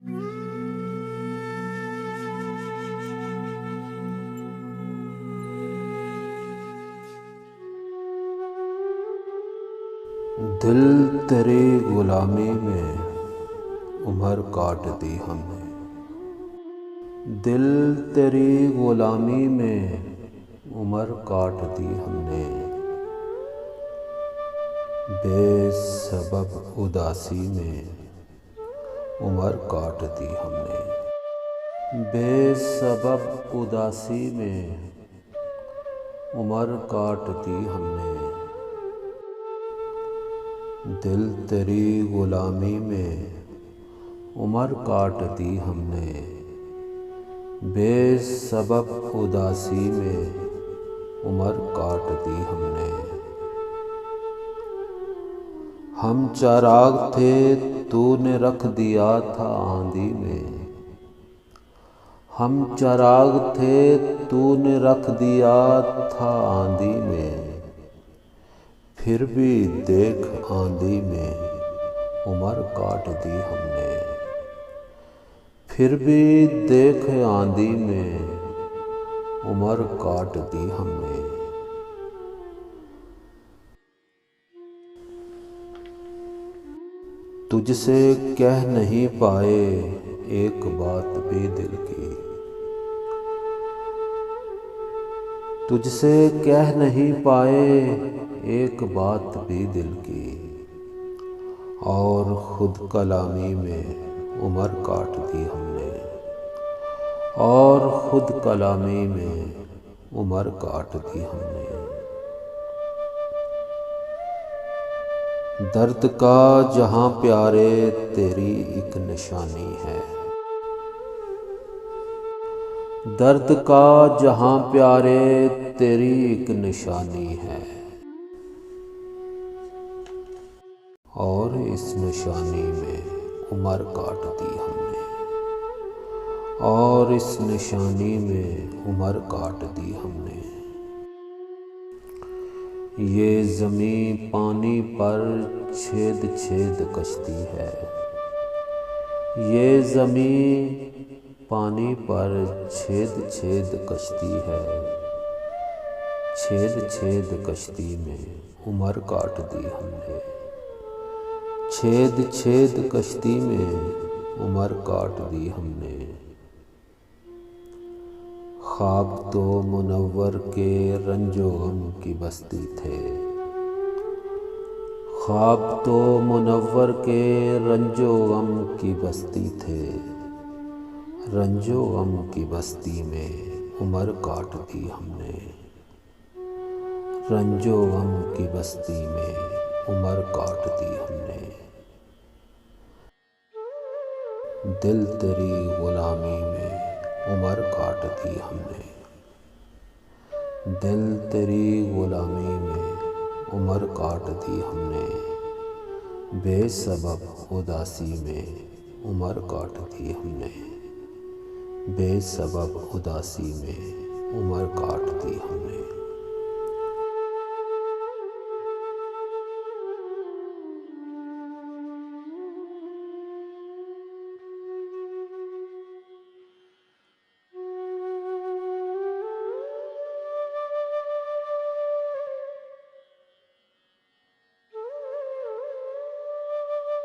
दिल तेरी गुलामी में उम्र काट दी हमने। दिल तेरी गुलामी में उम्र काट दी हमने। बेसबब उदासी में उम्र काट दी हमने। बेसबब उदासी में उम्र काट दी हमने। दिल तेरी गुलामी में उम्र काट दी हमने। बेसबब उदासी में उम्र काट दी हमने। हम चिराग थे तूने रख दिया था आंधी में। हम चिराग थे तूने रख दिया था आंधी में। फिर भी देख आंधी में उम्र काट दी हमने। फिर भी देख आंधी में उम्र काट दी हमने। तुझसे कह नहीं पाए एक बात भी दिल की। तुझसे कह नहीं पाए एक बात भी दिल की। और खुद कलामी में उम्र काट दी हमने। और खुद कलामी में उम्र काट दी हमने। दर्द का जहां प्यारे तेरी एक निशानी है। दर्द का जहां प्यारे तेरी एक निशानी है। और इस निशानी में उम्र काट दी हमने। और इस निशानी में उम्र काट दी हमने। ये ज़मीं पानी पर छेद छेद कश्ती है। ये ज़मीं पानी पर छेद छेद कश्ती है। छेद छेद कश्ती में उम्र काट दी हमने। छेद छेद कश्ती में उम्र काट दी हमने। ख्वाब तो मुनव्वर के रंजो गम की बस्ती थे। ख्वाब तो मुनव्वर के रंजो गम की बस्ती थे। रंजो गम की बस्ती में उम्र काट दी हमने। रंजो गम की बस्ती में उम्र काट दी हमने। दिल तेरी गुलामी में उम्र काट दी हमने। दिल तेरी गुलामी में उम्र काट दी हमने। बेसबब उदासी में उम्र काट दी हमने। बेसबब उदासी में उम्र काट दी हमने।